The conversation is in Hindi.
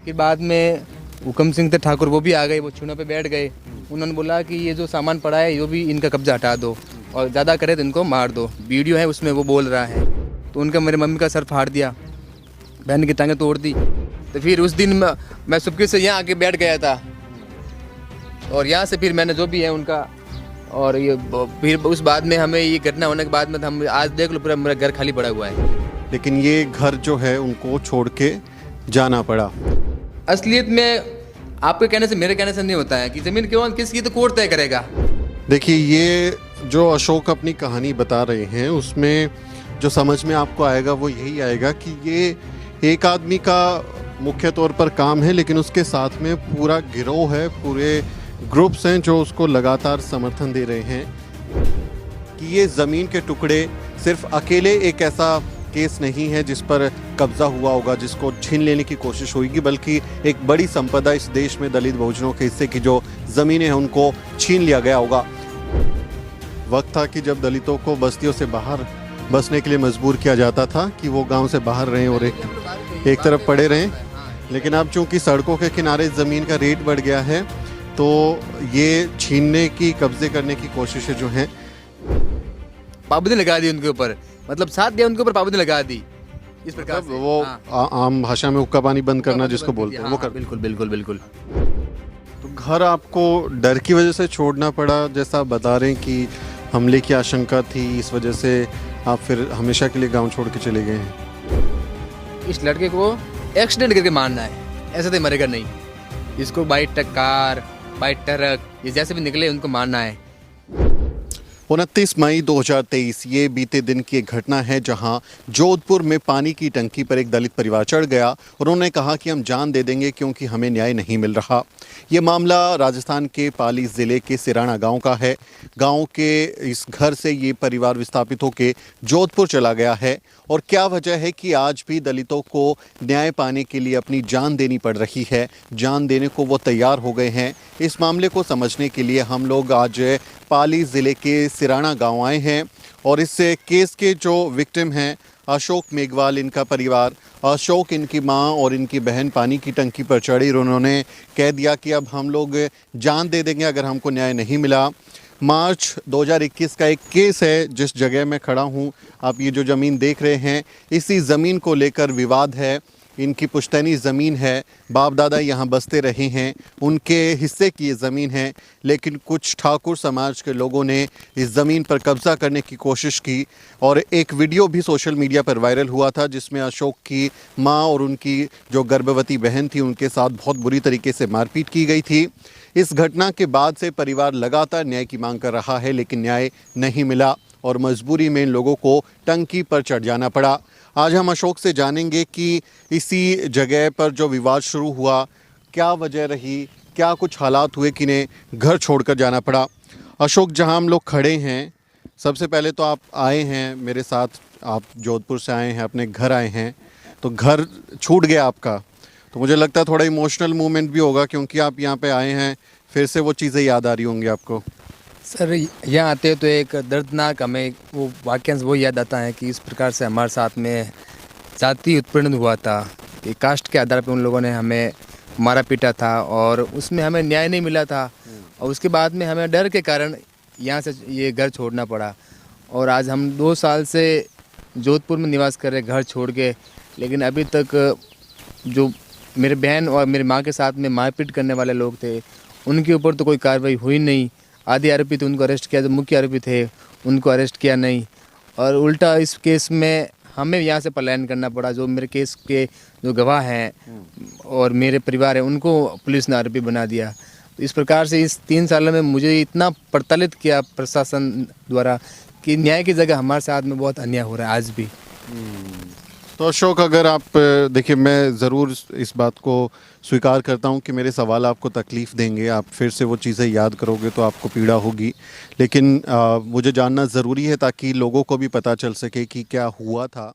फिर बाद में हुकम सिंह थे ठाकुर, वो भी आ गए, वो चुनाव पे बैठ गए। उन्होंने बोला कि ये जो सामान पड़ा है ये भी इनका कब्जा हटा दो और ज़्यादा करे तो इनको मार दो। वीडियो है उसमें वो बोल रहा है। तो उनका मेरे मम्मी का सर फाड़ दिया, बहन की टांगें तोड़ दी। तो फिर उस दिन मैं सुबह से यहाँ आके बैठ गया था और यहाँ से फिर मैंने जो भी है उनका, और ये फिर उस बाद में हमें ये घटना होने के बाद में हम आज देख लो पूरा मेरा घर खाली पड़ा हुआ है। लेकिन ये घर जो है उनको छोड़ के जाना पड़ा। असलियत में आपके कहने से मेरे कहने से नहीं होता है कि ज़मीन क्यों किसकी, तो कोर्ट तय करेगा। देखिए, ये जो अशोक अपनी कहानी बता रहे हैं उसमें जो समझ में आपको आएगा वो यही आएगा कि ये एक आदमी का मुख्य तौर पर काम है, लेकिन उसके साथ में पूरा गिरोह है, पूरे ग्रुप्स हैं जो उसको लगातार समर्थन दे रहे हैं कि ये ज़मीन के टुकड़े सिर्फ अकेले एक ऐसा केस नहीं है जिस पर कब्जा हुआ होगा, जिसको छीन लेने की कोशिश होगी, बल्कि एक बड़ी संपदा इस देश में दलित बहुजनों के हिस्से की जो ज़मीनें हैं उनको छीन लिया गया होगा। वक्त था कि जब दलितों को बस्तियों से बाहर बसने के लिए मजबूर किया जाता था कि वो गांव से बाहर रहें और एक तरफ पड़े रहें। लेकिन अब चूंकि सड़कों के किनारे ज़मीन का रेट बढ़ गया है तो ये छीनने की, कब्जे करने की कोशिशें जो हैं, पाबंदी लगा दी उनके ऊपर, मतलब साथ दिया उनके ऊपर, पाबंदी लगा दी इस प्रकार से। वो आम भाषा में हुक्का पानी बंद करना जिसको बोलते हैं वो कर। बिल्कुल बिल्कुल बिल्कुल। तो घर आपको डर की वजह से छोड़ना पड़ा, जैसा आप बता रहे हैं कि हमले की आशंका थी, इस वजह से आप फिर हमेशा के लिए गांव छोड़ के चले गए हैं। इस लड़के को एक्सीडेंट करके मारना है, ऐसे तो मरेगा नहीं। इसको बाई कार, बाई ट्रक, ये जैसे भी निकले उनको मारना है। 29 मई 2023 ये बीते दिन की एक घटना है जहां जोधपुर में पानी की टंकी पर एक दलित परिवार चढ़ गया और उन्होंने कहा कि हम जान दे देंगे क्योंकि हमें न्याय नहीं मिल रहा। ये मामला राजस्थान के पाली ज़िले के सिराना गांव का है। गांव के इस घर से ये परिवार विस्थापित होकर जोधपुर चला गया है और क्या वजह है कि आज भी दलितों को न्याय पाने के लिए अपनी जान देनी पड़ रही है, जान देने को वो तैयार हो गए हैं। इस मामले को समझने के लिए हम लोग आज पाली ज़िले के सिराना गांव आए हैं और इस केस के जो विक्टिम हैं अशोक मेघवाल, इनका परिवार, अशोक, इनकी मां और इनकी बहन पानी की टंकी पर चढ़ी और उन्होंने कह दिया कि अब हम लोग जान दे देंगे अगर हमको न्याय नहीं मिला। मार्च 2021 का एक केस है जिस जगह मैं खड़ा हूं, आप ये जो ज़मीन देख रहे हैं, इसी ज़मीन को लेकर विवाद है। इनकी पुश्तैनी ज़मीन है, बाप दादा यहाँ बसते रहे हैं, उनके हिस्से की ये ज़मीन है, लेकिन कुछ ठाकुर समाज के लोगों ने इस ज़मीन पर कब्ज़ा करने की कोशिश की और एक वीडियो भी सोशल मीडिया पर वायरल हुआ था जिसमें अशोक की माँ और उनकी जो गर्भवती बहन थी उनके साथ बहुत बुरी तरीके से मारपीट की गई थी। इस घटना के बाद से परिवार लगातार न्याय की मांग कर रहा है, लेकिन न्याय नहीं मिला और मजबूरी में इन लोगों को टंकी पर चढ़ जाना पड़ा। आज हम अशोक से जानेंगे कि इसी जगह पर जो विवाद शुरू हुआ, क्या वजह रही, क्या कुछ हालात हुए कि इन्हें घर छोड़कर जाना पड़ा। अशोक, जहां हम लोग खड़े हैं, सबसे पहले तो आप आए हैं मेरे साथ, आप जोधपुर से आए हैं, अपने घर आए हैं, तो घर छूट गया आपका, तो मुझे लगता है थोड़ा इमोशनल मूवमेंट भी होगा क्योंकि आप यहाँ पे आए हैं, फिर से वो चीज़ें याद आ रही होंगी आपको। सर, यहाँ आते हैं तो एक दर्दनाक हमें वो वाक्यांश वो याद आता है कि इस प्रकार से हमारे साथ में जाति उत्पीड़न हुआ था कि कास्ट के आधार पर उन लोगों ने हमें मारा पीटा था और उसमें हमें न्याय नहीं मिला था और उसके बाद में हमें डर के कारण यहाँ से ये घर छोड़ना पड़ा। और आज हम 2 साल से जोधपुर में निवास कर रहे घर छोड़ के, लेकिन अभी तक जो मेरे बहन और मेरी माँ के साथ में मारपीट करने वाले लोग थे उनके ऊपर तो कोई कार्रवाई हुई नहीं। आधे आरोपी थे उनको अरेस्ट किया, जो मुख्य आरोपी थे उनको अरेस्ट किया नहीं और उल्टा इस केस में हमें यहाँ से पलायन करना पड़ा। जो मेरे केस के जो गवाह हैं और मेरे परिवार है उनको पुलिस ने आरोपी बना दिया। तो इस प्रकार से इस 3 सालों में मुझे इतना प्रताड़ित किया प्रशासन द्वारा कि न्याय की जगह हमारे साथ में बहुत अन्याय हो रहा है आज भी। तो अशोक, अगर आप देखिए, मैं ज़रूर इस बात को स्वीकार करता हूं कि मेरे सवाल आपको तकलीफ़ देंगे, आप फिर से वो चीज़ें याद करोगे तो आपको पीड़ा होगी, लेकिन मुझे जानना ज़रूरी है ताकि लोगों को भी पता चल सके कि क्या हुआ था।